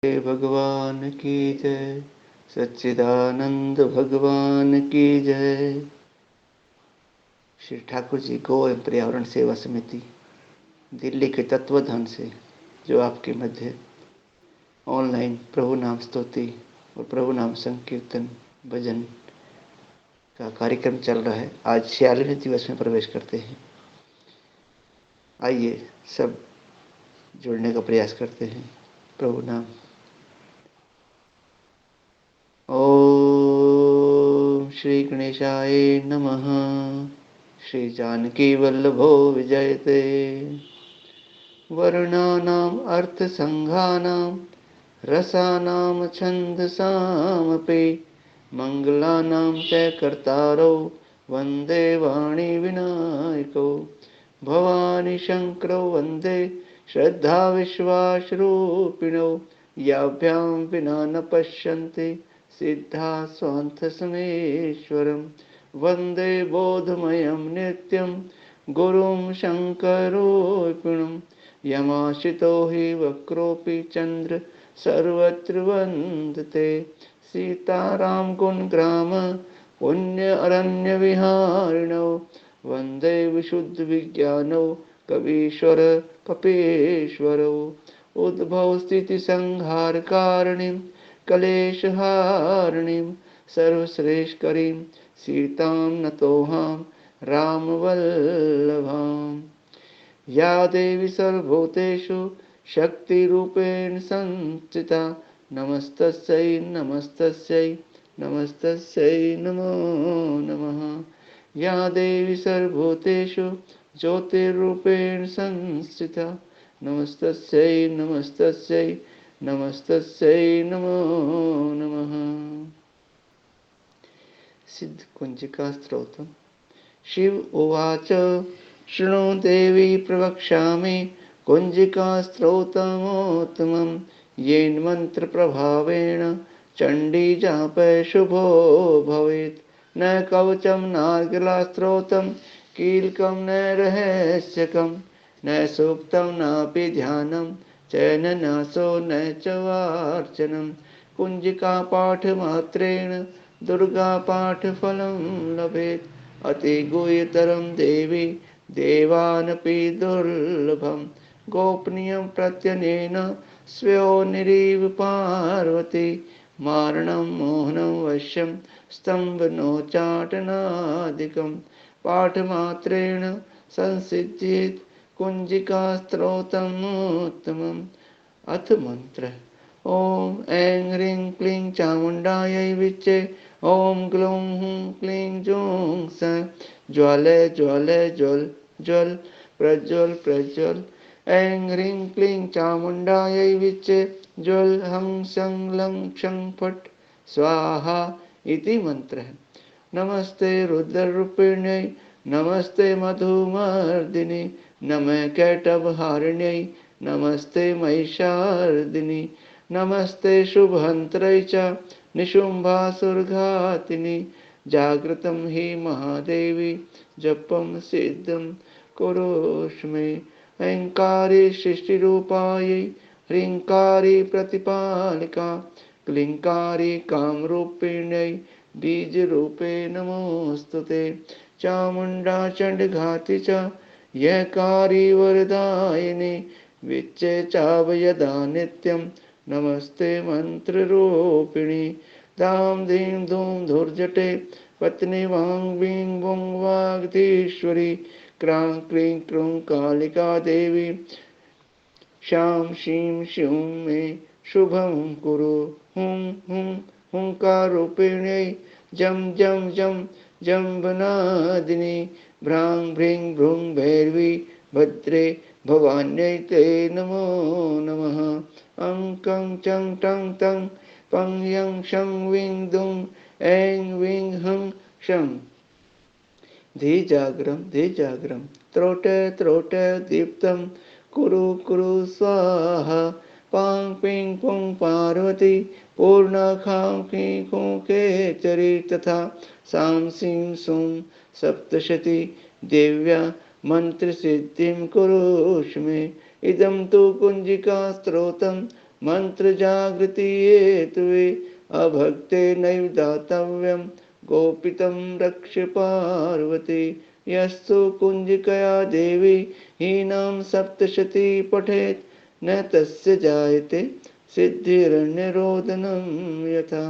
भगवान की जय। सच्चिदानंद भगवान की जय। श्री ठाकुर जी गौ एवं पर्यावरण सेवा समिति दिल्ली के तत्वधान से जो आपके मध्य ऑनलाइन प्रभु नाम स्तुति और प्रभु नाम संकीर्तन भजन का कार्यक्रम चल रहा है, आज 46वें दिवस में प्रवेश करते हैं। आइए सब जुड़ने का प्रयास करते हैं। प्रभु नाम। ओम श्री गणेशाय नमः। श्री जानकी वल्लभो विजयते। वर्णानाम् अर्थसंघानां रसानां छन्दसामपि मङ्गलानां च कर्तारौ वन्दे वाणी विनायकौ। भवानी शङ्करौ वन्दे श्रद्धाविश्वासरूपिणौ। याभ्यां विना न पश्यन्ति सिद्धा स्वान्तसमेश्वरं। वन्दे बोधमयं नित्यं गुरुं शङ्करोऽर्पिणम्। यमाश्रितो हि वक्रोऽपि चन्द्र सर्वत्र वन्दते। सीताराम गुणग्राम पुण्य अरण्यविहारिणौ। वन्दे विशुद्धविज्ञानौ कवीश्वर कपीश्वरौ। उद्भव स्थितिसंहारकारिणीं क्लेशहारिणीं सर्वश्रेष्ठकरीं सीतां नतोऽहं रामवल्लभाम्। या देवी सर्वभूतेषु शक्तिरूपेण संस्थिता नमस्तस्यै नमस्तस्यै नमस्तस्यै नमो नमः। या देवी सर्वभूतेषु ज्योतिरूपेण संस्थिता नमस्तस्यै नमस्तस्यै नमस्तस्यै नमो नमः। सिद्ध कुंजिका स्तोत्रम्। शिव उवाच शृणु देवी प्रवक्ष्यामि कुंजिका स्तोत्रमोत्तमं। येन मन्त्रप्रभावेण चण्डी जापः शुभो भवेत्। न कवचं नार्गलास्तोत्रं कीलकं न रहस्यकं न सूक्तं नापि ध्यानं च न नासो न च वार्चनं। कुंजिका पाठमात्रेण दुर्गा पाठफलं लभेत्। अतिगुह्यतरं देवी देवानपि दुर्लभं। गोपनीयं प्रत्यनेन स्योनिरिव पार्वती। मारणं मोहनं वश्यं स्तम्भनोच्चाटनादिकं। पाठमात्रेण संसिद्ध्येत् कुंजिका स्तोत्रमुत्तमम्। अथ मन्त्रः। ॐ ऐं ह्रीं क्लीं चामुण्डायै विच्चे। ॐ ग्लौं हूं क्लीं जूं सः ज्वल ज्वल ज्वल ज्वल प्रज्वल प्रज्वल। ऐं ह्रीं क्लीं चामुण्डायै विच्चे ज्वल हं शं लं क्षं फट् स्वाहा इति मन्त्रः। नमस्ते रुद्ररूपिण्यै नमस्ते मधुमर्दिनि नमः कैटभहारिण्यै नमस्ते महिषार्दिनि नमस्ते शुभहन्त्रै च निशुम्भासुरघातिनि। जागृतं हि महादेवी जपं सिद्धं कुरुष्मे। ऐङ्कारी सृष्टिरूपायै ह्रीङ्कारी प्रतिपालिका क्लीङ्कारी कामरूपिण्यै बीजरूपे नमोऽस्तुते। चामुण्डा चण्डघाति च यकारी वरदायिनी विच्चे चावयदा नित्यं नमस्ते मन्त्ररूपिणी। दां दीं धूं धुर्जटे पत्नी वां वीं वुं वागधीश्वरी। क्रां क्लीं क्रूं कालिका देवी शां शीं शूं मे शुभं कुरु। हुं हुं हुंकाररूपिण्यै जं जं जं जम्बनादिनी। भ्रां भ्रीं भ्रूं भैरवी भद्रे भवान्यै ते नमो नमः। अं कं चं टं तं पं यं शं वीं दुं ऐं वीं हं शं। धीजाग्रं त्रोट त्रोट दीप्तं कुरु कुरु स्वाहा। पां पीं पुं पार्वती पूर्णाखां क्लीं खूं केचरी तथा सां सीं सूं सप्तशती देव्या मन्त्रसिद्धिं कुरुष्मे। इदं तु कुञ्जिका स्तोत्रं मंत्र जागृति हेतुवे अभक्ते नैव दातव्यं गोपितं रक्ष पार्वती यस्तु कुंजिकया देवी हीनां सप्तशती पठेत् न तस्य जायते सिद्धिर्निरोधनं यथा।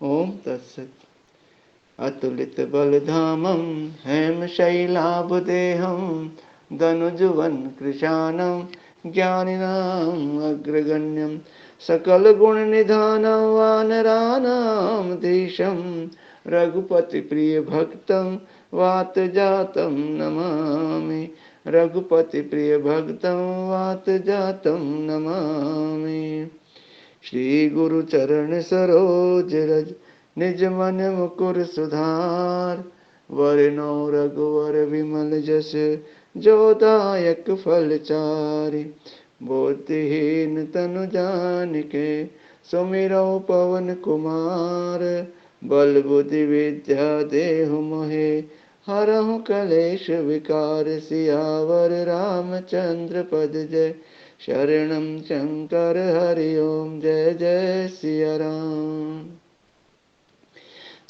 ओम तत्सत्। अतुलित बलधामं हेमशैलाभदेहं धनुजुवन कृशानं ज्ञानिनाम् अग्रगण्यं सकलगुणनिधानं वानराणां धीशं रघुपति प्रिय भक्तं वातजातं नमामि रघुपति प्रिय भक्तं वातजातं नमामि। श्री गुरु चरण सरोज रज निज मन मुकुर सुधार वरनो रघुवर विमल जस जो दायक फल चारि बुद्धिहीन तनु जानिके सुमिरौ पवन कुमार बल बुद्धि विद्या देहु मोहे हरहु कलेश विकार सियावर रामचंद्र पद जय शरणं शंकर हरि ओम जय जय सिया राम।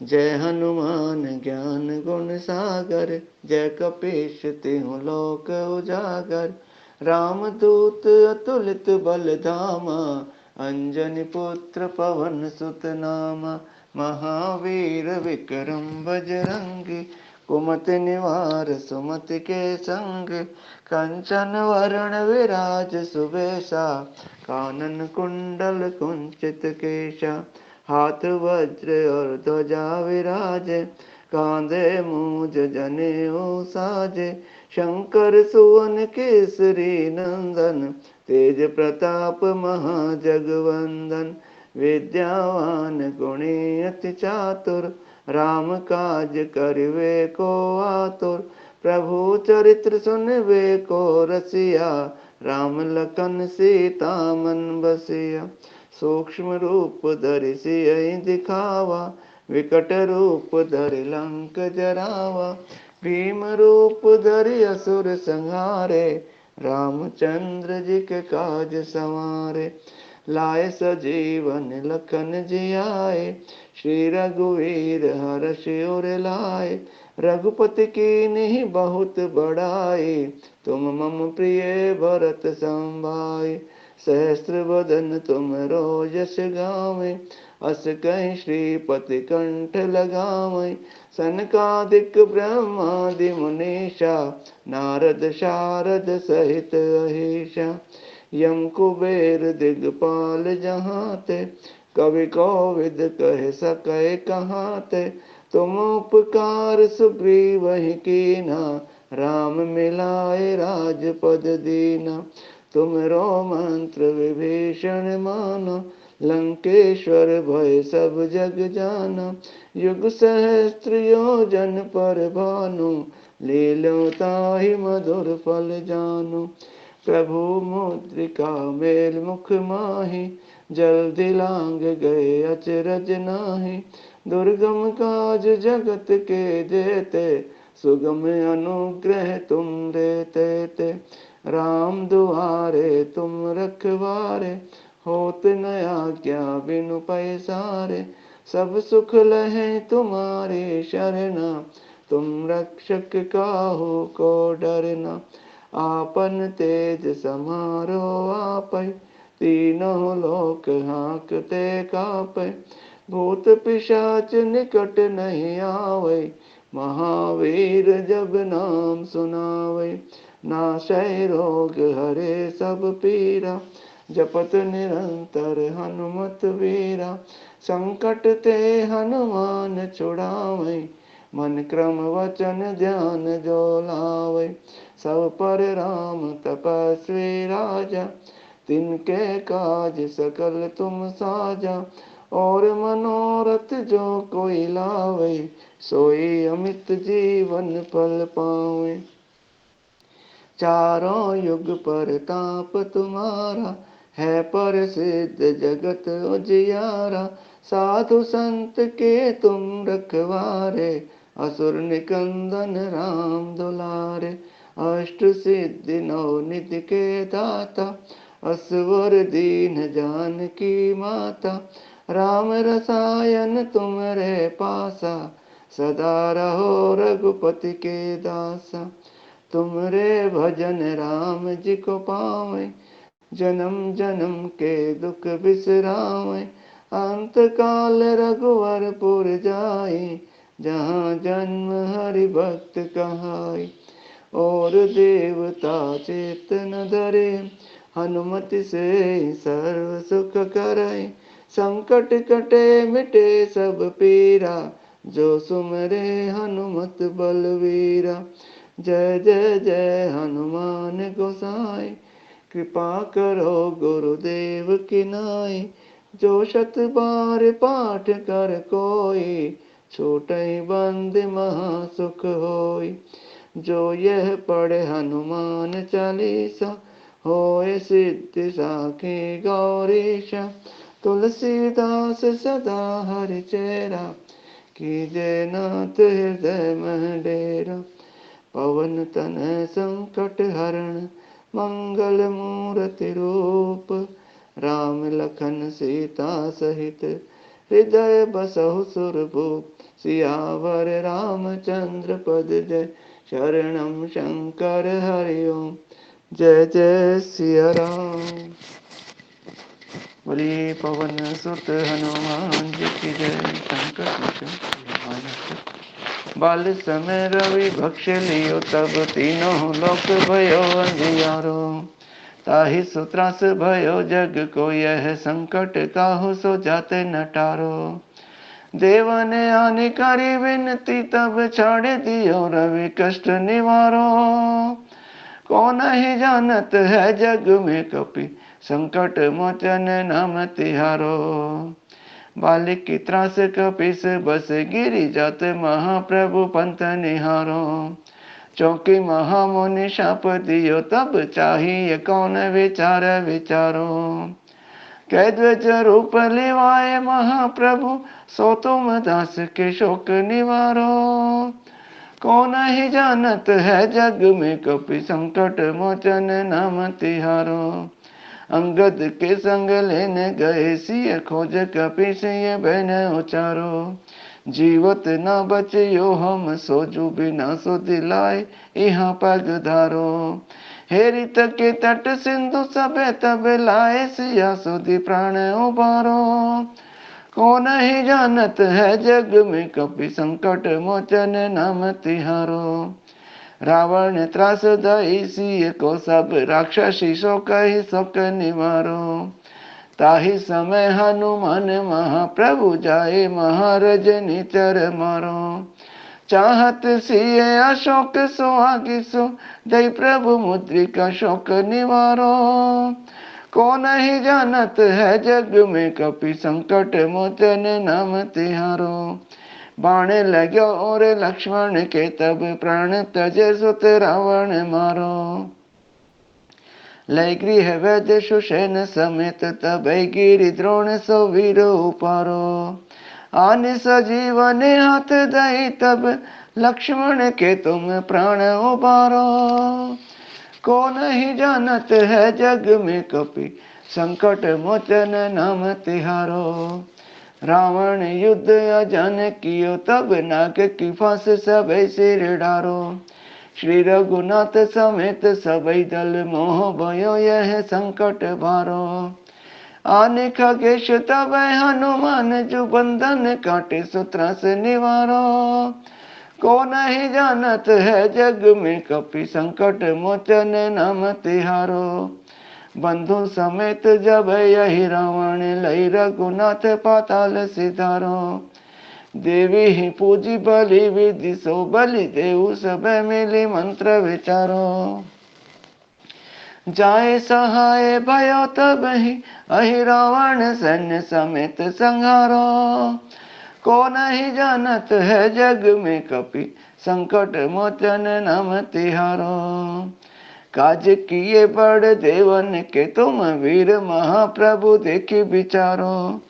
जय हनुमान ज्ञान गुण सागर जय कपीश तिहुँ लोक उजागर रामदूत अतुलित बल धामा अंजनी पुत्र पवन सुत नामा महावीर विक्रम बजरंगी कुमति निवार सुमति के संग कंचन वरण विराज सुबेसा कानन कुंडल कुंचित केशा हाथ वज्र और ध्वजा विराजे कांधे मूज जनेऊ साजे शंकर सुवन केसरी नंदन तेज प्रताप महाजगवंदन विद्यावान गुणी अति चातुर राम काज करिवे को आतुर प्रभु चरित्र सुनवे को रसिया राम लखन सीता मन बसिया सूक्ष्म रूप धरि सियहि दिखावा विकट रूप धरि लंक जरावा भीम रूप धरि असुर संहारे रामचंद्र जी के काज संवारे लाए सजीवन लखन जियाए श्री रघुवीर हर्ष उर लाए रघुपति कीन्ही बहुत बड़ाई तुम मम प्रिय भरत संभाई सहस्त्र बदन तुम रोजस गावे अस कहीं श्रीपति कंठ लगावे सनकादिक ब्रह्मादि मुनीषा नारद शारद सहित अहिषा यम कुबेर दिगपाल जहाते कवि कोविद कह सके कहाते तुम उपकार सुग्रीवहि कीना राम मिलाए राजपद दीना तुमरो मंत्र विभीषण माना लंकेश्वर भय सब जग जाना युग सहस्त्र योजन पर भानु लील्यों ताहि मधुर फल जानु प्रभु मुद्रिका मेल मुख माहि जल्दी लांग गए अचरज नाही दुर्गम काज जगत के जेते सुगम अनुग्रह तुम देते ते राम दुआरे तुम रखवारे होत न आज्ञा बिनु पैसारे सब सुख लहे तुम्हारी शरणा तुम रक्षक काहू को डरना आपन तेज समारो आपै तीनों लोक हाँकते कापै भूत पिशाच निकट नहीं आवै महावीर जब नाम सुनावै नाशै रोग हरे सब पीरा जपत निरंतर हनुमत वीरा संकट ते हनुमान छुड़ावै मन क्रम वचन ध्यान जो लावै सब पर राम तपस्वी राजा तिनके काज सकल तुम साजा और मनोरथ जो कोई लावै सोई अमित जीवन फल पावै चारों युग पर ताप तुम्हारा है प्रसिद्ध जगत उजियारा साधु संत के तुम रखवारे असुर निकंदन राम दुलारे अष्ट सिद्धि नौ निधि के दाता असवर दीन जानकी माता, राम रसायन तुमरे पासा, सदा रहो रघुपति के दासा। तुमरे भजन राम जी को पावे, जन्म जन्म के दुख बिसरावे। अंत काल रघुवरपुर जाई, जहाँ जन्म हरि भक्त कहाई। और देवता चेतन धरे, हनुमति से सर्व सुख करे। संकट कटे मिटे सब पीरा, जो सुमरे हनुमत बलवीरा। जय जय जय हनुमान गोसाई, कृपा करो गुरुदेव की नाई। जो शत बार पाठ कर कोई, छूटई बंद महा सुख होई। जो यह पढ़े हनुमान चालीसा, होए सिद्धि साखी गौरीशा। तुलसीदास सदा हरि चेरा, कीजे नाथ हृदय मह डेरा। पवन तनय संकट हरण, मंगल मूर्ति रूप। राम लखन सीता सहित, हृदय बसहु सुरभूप। सियावर रामचंद्र पद जय, शरणम शंकर हरि ओम। जय जय सिया राम। बोलिए पवन सुत हनुमान जी की जय। शंकर मोचन बाल समय रवि भक्ष लियो, तब तीनों लोक भयो अंधियारो। ताहि सुत्रास भयो जग को, यह संकट काहू सो जाते न टारो। देव ने आने करी विनती, तब छाड़ दियो रवि कष्ट निवारो। कौन ही जानत है जग में कपि, संकट मोचन नाम तिहारो। बालिक की त्रास कपिस बस, गिरी जात महाप्रभु पंथ निहारो। चौकी महामुनि शाप दियो, तब चाहिए कौन विचार विचारो। कैद्वज रूप लिवाए महाप्रभु, सो तुम दास के शोक निवारो। कौन ही जानत है जग में कपि, संकट मोचन नाम तिहारो। अंगद के संग लेने गए, सिय खोज कपि सिय बन उचारो। जीवत न बचियो हम, सोजू बिना सो दिलाए यहाँ पग धारो। हेरित के तट सिंधु सबे तब लाए, सिया सुधि प्राण उबारो। कौन ही जानत है जग में कपि, संकट मोचन नाम तिहारो। रावण त्रास दई सिय को, सब राक्षसी सो कही शोक निवारो। ताहि समय हनुमान महाप्रभु जाए, महारज निचर मारो। चाहत सिय अशोक सो आगे सो, दई प्रभु मुद्रिका शोक निवारो। कौन ही जानत है जग में कपि, संकट मोचन नाम तिहारो। बाण लग्यो और लक्ष्मण के, तब प्राण तजे सुत रावण मारो। लय गृह वैद्य सुषेण समेत, तब गिरि द्रोण सो वीर उपारो। आनि सजीवन हाथ दई, तब लक्ष्मण के तुम प्राण उबारो। कौन ही जानत है जग में कपि, संकट मोचन नाम तिहारो। रावण युद्ध अजन कियो, तब नाग की फांस सबे सिर डारो। श्री रघुनाथ समेत सबई दल, मोह भयो यह संकट भारो। आने खगेश तब हनुमान, जो बंधन काटे सूत्रास निवारो। कौन ही जानत है जग में कपि, संकट मोचन नाम तिहारो। बंधु समेत जब यही रावण, लई रघुनाथ पाताल सिधारो। देवी ही पूजी बलि विधि सो, बलि देव सब मिली मंत्र विचारो। जाए सहाय भयो तब ही, अहि रावण सैन्य समेत संहारो। कौन ही जानत है जग में कपि, संकट मोचन नाम तिहारो। काज किए बड़ देवन के, तुम वीर महाप्रभु देखी विचारो।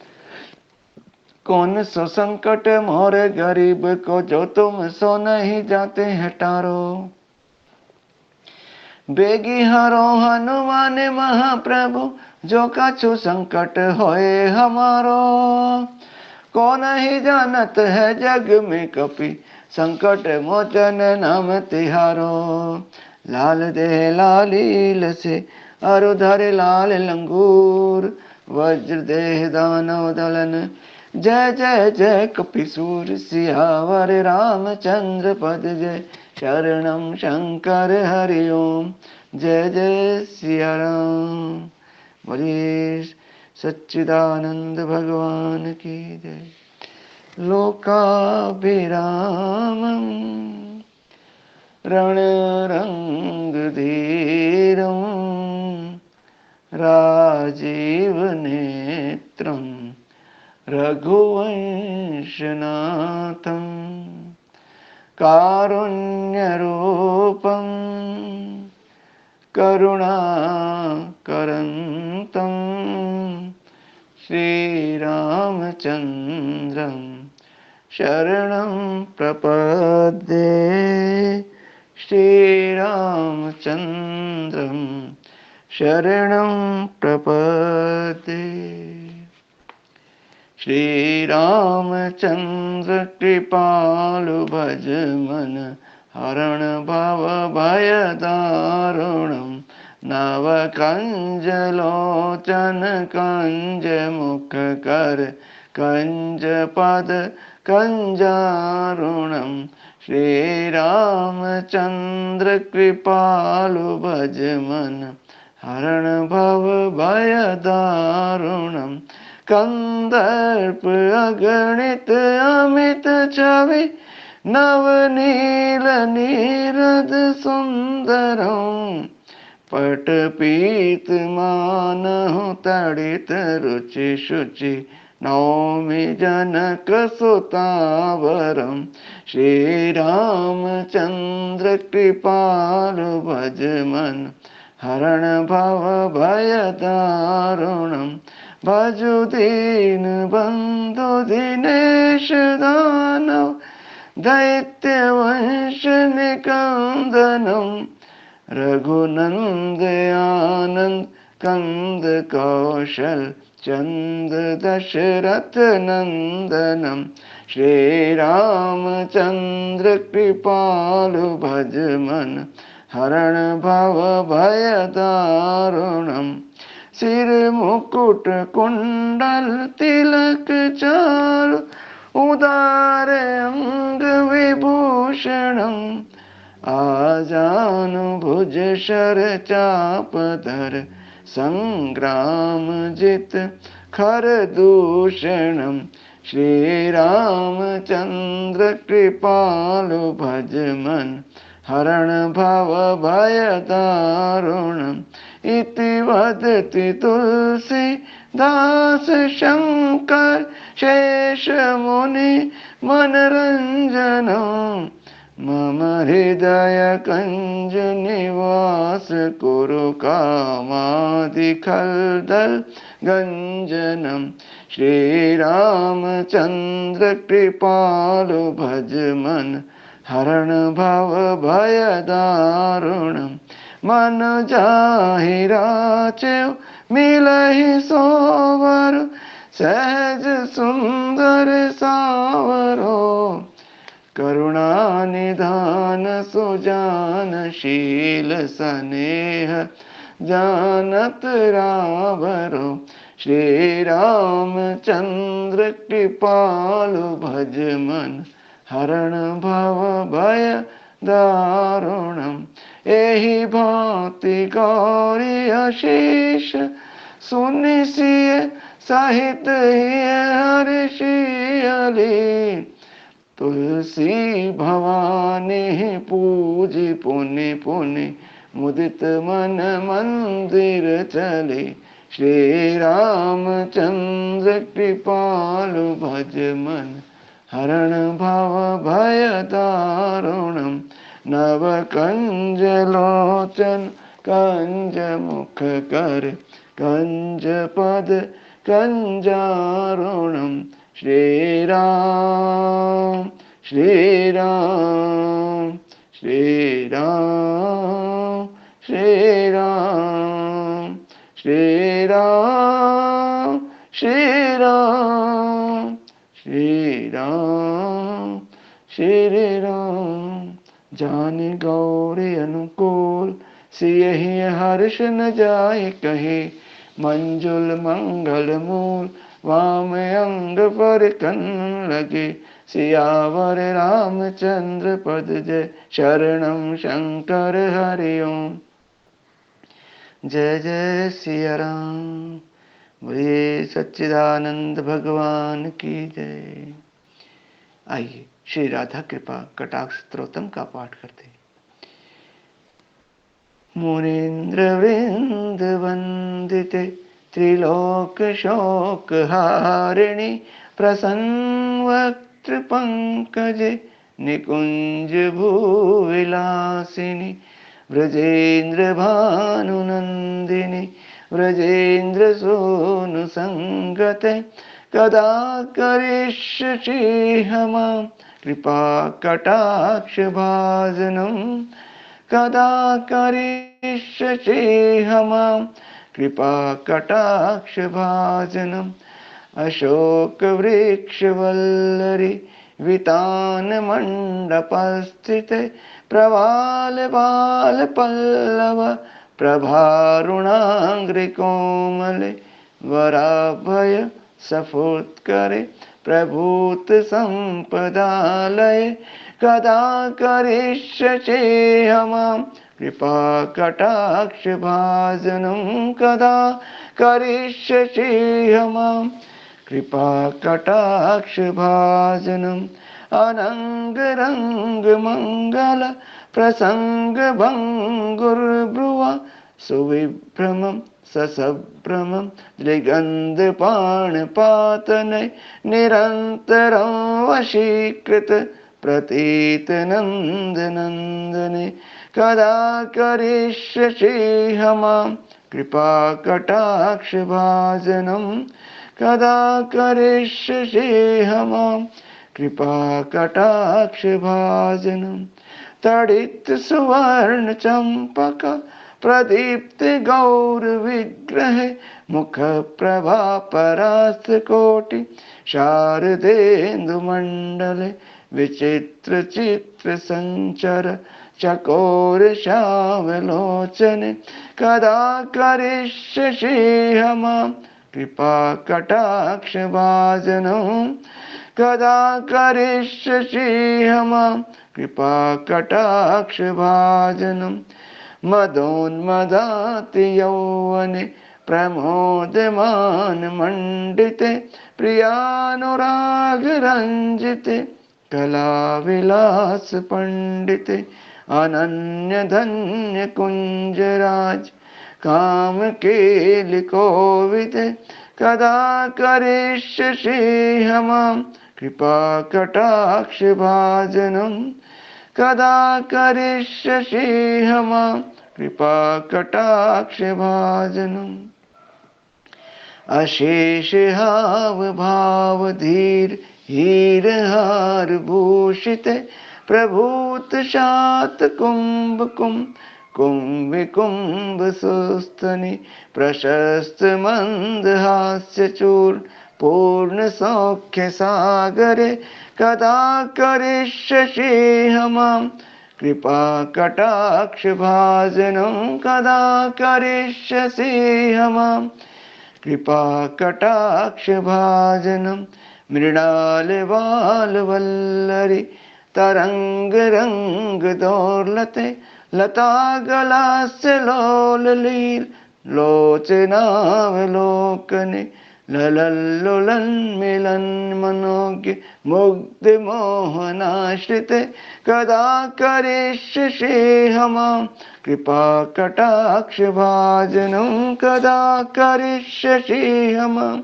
कौन सो संकट मोर गरीब को, जो तुम सो नहीं जाते हटारो। बेगी हरो हनुमान महाप्रभु, जो कछु संकट होए हमारो। कौन ही जानत है जग में कपि, संकट मोचन नाम तिहारो। लाल दे लालील से, अरुधर लाल लंगूर, वज्र देह दानव दलन, जय जय जय कपिसूर। सियावर रामचंद्र पद जय, शरणम शंकर हरि ओम, जय जय सिया राम। बोलिए सच्चिदानंद भगवान की जय। लोकाभिरामम् रणरङ्गधीरं राजीवनेत्रं रघुवंशनाथं, कारुण्यरूपं करुणाकरन्तं श्रीरामचन्द्रं शरणं प्रपद्ये। श्रीरामचन्द्रं शरणं प्रपद्ये। श्रीरामचन्द्र कृपालु भज मन, हरण भव भय दारुणं। नव कंज लोचन कंज मुख कर, कंज पद कंजारुणं। श्रीरामचन्द्र कृपालु भज मन, हरण भव भय दारुणं। कंदर्प अगणित अमित छवि, नवनील नीरद सुंदरं। पटपीत मानहु तड़ित रुचि शुचि, नौमि जनक सुतावरं। श्रीरामचन्द्र कृपालु भज मन, हरण भव भय दारुणं। भजु दीन बंधु दिनेश दानव, दैत्य वंश निकंदनं। रघुनंद आनंद कंद कौशल, चंद दशरथ नंदनम। श्रीरामचन्द्र कृपालु भज मन, हरण भव भय दारुणं। सिर मुकुट कुंडल तिलक चारु, उदार अंग विभूषणं। आजानुभुज शर चाप धर, संग्राम जित खर दूषणं। श्रीरामचन्द्र कृपालु भज मन, हरण भव भय दारुणं। इति वदति तुलसीदास शंकर, शेष मुनि मनरंजनं। मम हृदय कंज निवास कुरु कामादि खलदल गंजनम। श्रीरामचन्द्र कृपालु भज मन, हरण भव भय दारुणं। मन जाहि राचेउ मिलहि सोवर, सहज सुंदर सावरो। करुणा निधान सुजानशील सनेह, जानत रावरो। श्रीरामचन्द्र कृपालु भज मन, हरण भव भय दारुणं। एहि भांति गौरी अशेष, सुनि सिय सहित हिय हर्षियली। तुलसी भवानी पूजी पुनि पुनि, मुदित मन मंदिर चली। श्रीरामचन्द्र कृपालु भज मन, हरण भव भय दारुणं। नव कंज लोचन कंज मुख कर, कंज पद कंजारुणं। श्रीराम श्रीराम श्रीराम श्री राम श्री राम श्री राम। जाने गौरी अनुकूल सियहि हर्ष न जाय कहे, मंजुल मंगल मूल वाम अंग पर कन लगे। सियावर रामचंद्र पद जय, शरणम शंकर हरि ओम। जय जय सिया राम। बोलिए सच्चिदानंद भगवान की जय। आइए श्री राधा कृपा कटाक्ष स्तोत्रम का पाठ करते हैं। मुनीन्द्र वृंद वंदिते त्रिलोक शोक हारिणी, प्रसन्न वक्त्र पंकजे निकुंज भूविलासिनी। व्रजेन्द्र भानुनंदिनी व्रजेन्द्र सोनु संगते, कदा करिष्यसि मां कृपा कटाक्ष भाजनम्। कदा करिष्यसि मां कृपा कटाक्ष भाजनम्। अशोक वृक्ष वल्लरी वितान मंडपस्थिते, प्रवाल बाल पल्लव प्रभारुणाग्रि कोमले। वराभय सफुत्करे प्रभूत संपदालये, कदा करिष्यसि मां कृपा कटाक्ष भाजनम्। कदा करिष्यसि मां कृपा कटाक्ष भाजनम्। अनंग रंग मंगल प्रसंग भंगुर्ब्रुवा, सुविभ्रमं ससभ्रमं दृगंध पाणपातनय। निरंतरं वशीकृत प्रतीत नंद नंदने, कदा करिष्यसि मां कृपा कटाक्ष भाजनम्। कदा करिष्यसि मां कृपा कटाक्ष भाजनम्। तडित सुवर्ण चंपक प्रदीप्त गौर विग्रह, मुख प्रभा परास्त कोटि शारदेन्दु मंडले। विचित्र चित्र संचर चकोर श्यामलोचने, कदा करिष्यसि मां कृपा कटाक्ष भाजनम्। कदा करिष्यसि मां कृपा कटाक्ष भाजनम्। मदोन्मदाति यौवने प्रमोदमान मंडिते, प्रियानुराग रंजिते कला विलास पंडिते। अनन्य धन्य कुंजराज काम केलि कोविदे, कदा करिष्यसि मां कृपा कटाक्ष भाजनम्। कदा करिष्यसि मां कृपा कटाक्ष भाजनम्। अशेष हाव भाव धीर हीर हार भूषिते, प्रभूत शात कुंभ कुंभ कुंभ कुंभ सुस्तनि। प्रशस्त मंद हास्य चूर्ण पूर्ण सौख्य सागरे, कदा करिष्यसि मां कृपा कटाक्ष भाजनम्। कदा करिष्यसि मां कृपा कटाक्ष भाजनम्। मृणाल बाल वल्लरी तरंग रंग दोर्लते, लता गलास्य लोल लील लोचनावलोकने। ललल्लुलन मिलन मनोज्ञ मुग्ध मोहनाश्रिते, कदा करिष्यसि मां कृपा कटाक्ष भाजनम्। कदा करिष्यसि मां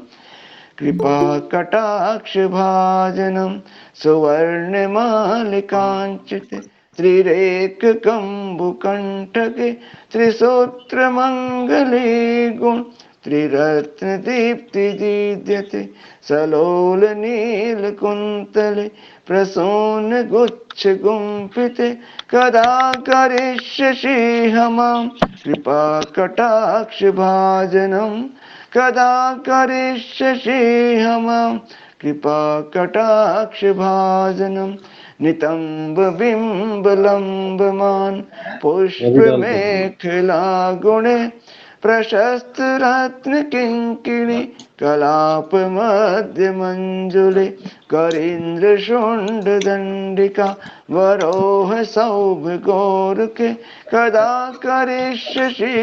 कृपा कटाक्ष भाजनम्। सुवर्ण मालिकांचिते त्रिरेख कंबुकंठके, त्रिसूत्र मंगले गुण त्रिरत्नदीप्तिदीध्यते सलोलनीलकुन्तले प्रसूनगुच्छगुम्फिते कदा करिष्यसि मां कृपाकटाक्षभाजनं कदा करिष्यसि मां कृपाकटाक्षभाजनं नितम्बबिम्बलम्बमान् पुष्पमेखलागुणे प्रशस्तरत्नकिङ्किणि कलापमध्यमञ्जुले करीन्द्रशुण्डदण्डिका वरोह सौभगोरुके कदा करिष्यसि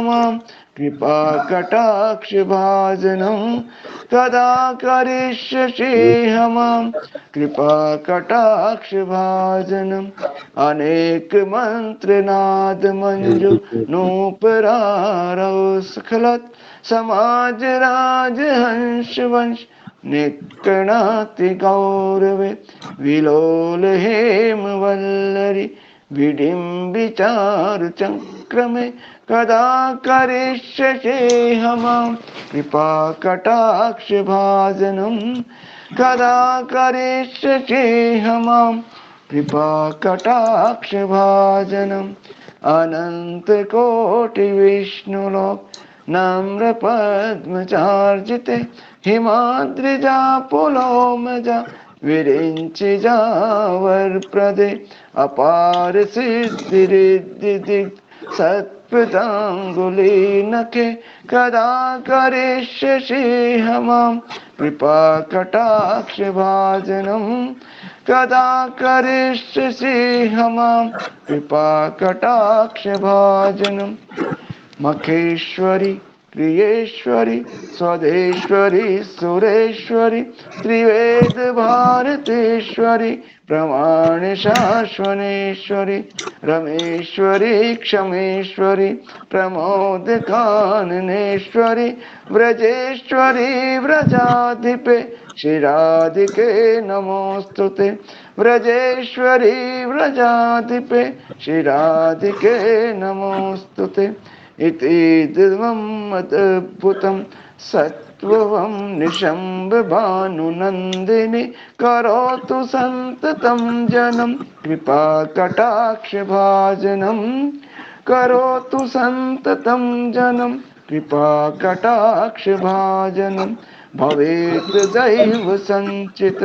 मां कृपाकटाक्षभाजनं कदा करिष्यसि मां कृपाकटाक्षभाजनम् अनेकमन्त्रनादमञ्जु नूपरारौ स्खलत् समाजराजहंसवंश निक्कणाति गौरवे विलोल हेमवल्लरि विडिम्बिचारुचक्रमे कदा करिष्यसि मां कृपाकटाक्षभाजनं कदा करिष्यसि मां कृपाकटाक्षभाजनम् अनन्तकोटिविष्णुलोक नम्रपद्मचार्जिते हिमाद्रिजा पुलोमजा विरिञ्चिजा वरप्रदे अपार सिद्धिरिद्धिदिग् सत्कृताङ्गुलीनखे कदा करिष्यसि मां कृपाकटाक्षभाजनं कदा करिष्यसि मां कृपाकटाक्षभाजनम् मखेश्वरि प्रियेश्वरि स्वदेश्वरि सुरेश्वरि त्रिवेदभारतेश्वरि प्रमाणशाश्वनेश्वरि रमेश्वरि क्षमेश्वरि प्रमोदकाननेश्वरि व्रजेश्वरि व्रजाधिपे श्रीराधिके नमोऽस्तुते व्रजेश्वरि व्रजाधिपे श्रीराधिके नमोऽस्तुते इति दिव्यमद्भुतं सत्त्वं निशम्बभानुनन्दिनि करोतु सन्ततं जनं कृपाकटाक्षभाजनं करोतु सन्ततं जनं कृपाकटाक्षभाजनं भवेत् दैव सञ्चित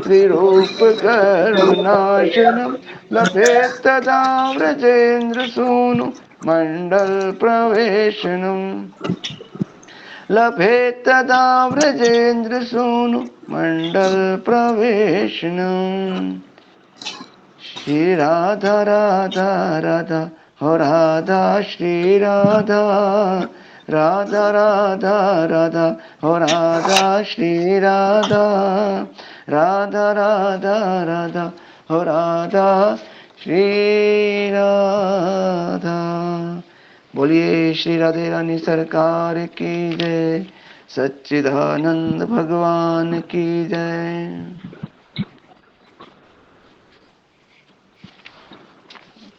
त्रिरूपकर्मनाशनं लभेत् तदा व्रजेन्द्रसूनु मण्डलप्रवेशनम् लभेत् तदा व्रजेन्द्रसूनु मण्डलप्रवेशनम् श्री राधा राधा राधा हो राधा श्री राधा राधा राधा राधा हो राधा श्री राधा राधा राधा राधा हो राधा श्री राधा। बोलिए श्री राधे रानी सरकार की जय, सच्चिदानंद भगवान की जय।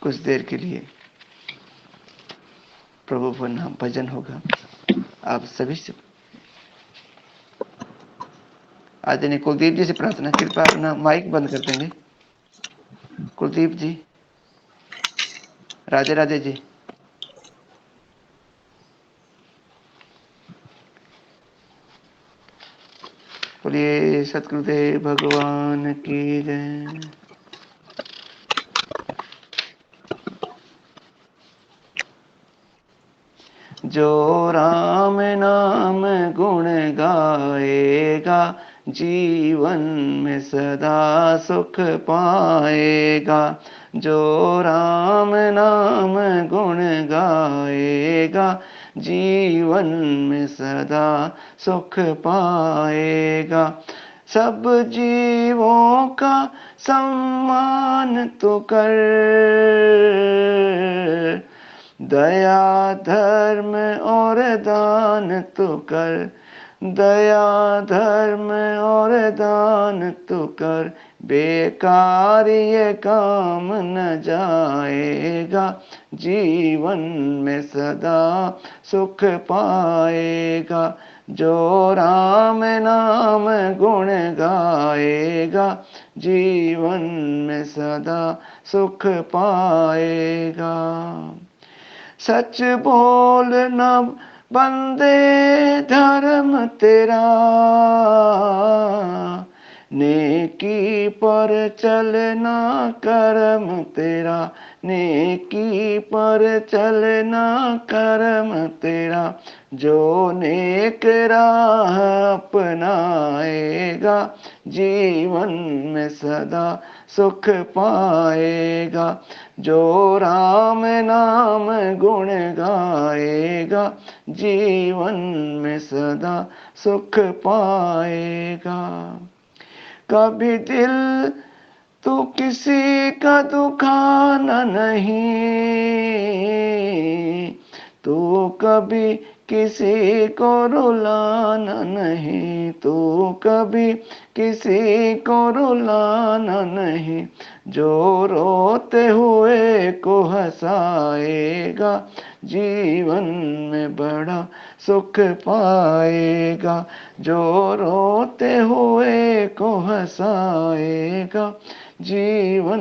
कुछ देर के लिए प्रभु का नाम भजन होगा। आप सभी से आदरणीय कुलदीप जी से प्रार्थना, कृपया अपना माइक बंद कर देंगे। कुलदीप जी, राधे राधे जी। बोलिए सतगुरुदेव भगवान की जय। जो राम नाम गुण गाएगा जीवन में सदा सुख पाएगा। जो राम नाम गुण गाएगा जीवन में सदा सुख पाएगा। सब जीवों का सम्मान तो कर, दया धर्म और दान तो कर, दया धर्म और दान तो कर, बेकार ये काम न जाएगा, जीवन में सदा सुख पाएगा। जो राम नाम गुण गाएगा, जीवन में सदा सुख पाएगा। सच बोलना बंदे धर्म तेरा, नेकी पर चलना कर्म तेरा, नेकी पर चलना कर्म तेरा। जो नेक राह अपनाएगा, जीवन में सदा सुख पाएगा। जो राम नाम गुण गाएगा, जीवन में सदा सुख पाएगा। कभी दिल तो किसी का दुखाना नहीं, तो कभी किसी को रुलाना नहीं, तो कभी किसी को रुलाना नहीं। जो रोते हुए को हंसाएगा, जीवन में बड़ा सुख पाएगा। जो रोते हुए को हंसाएगा, जीवन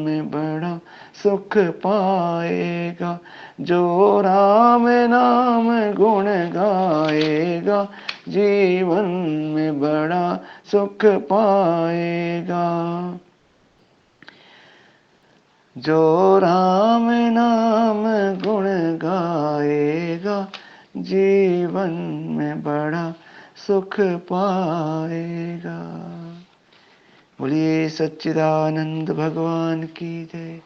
में बड़ा सुख पाएगा। जो राम नाम गुण गाएगा, जीवन में बड़ा सुख पाएगा। जो राम नाम गुण गाएगा, जीवन में बड़ा सुख पाएगा। बोलिए सच्चिदानंद भगवान की जय।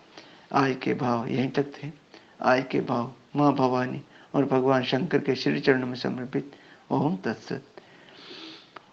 आज के भाव यहीं तक थे। आज के भाव माँ भवानी और भगवान शंकर के श्री चरणों में समर्पित। ओम तत्सत।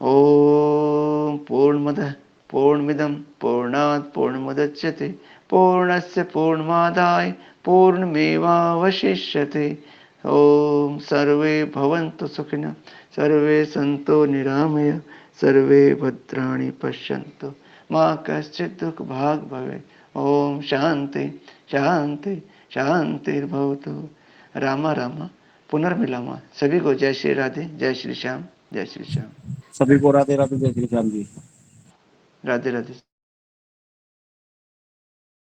ओम पूर्णमदः पूर्णमिदं पूर्णात् पूर्णमुदच्यते पूर्णस्य पूर्णमादाय पूर्णमेवावशिष्यते। ओम सर्वे भवन्तु सुखिनः, सर्वे सन्तु निरामया, सर्वे भद्राणि पश्यन्तु, मा कश्चित् दुःख भाग् भवेत्। ओम शांति शांति शांतिर्भवतु। रामा रामा पुनर्मिलामा। सभी को जय श्री राधे, जय श्री श्याम, जय श्री श्याम। सभी को राधे राधे, जय श्री राम जी। राधे राधे।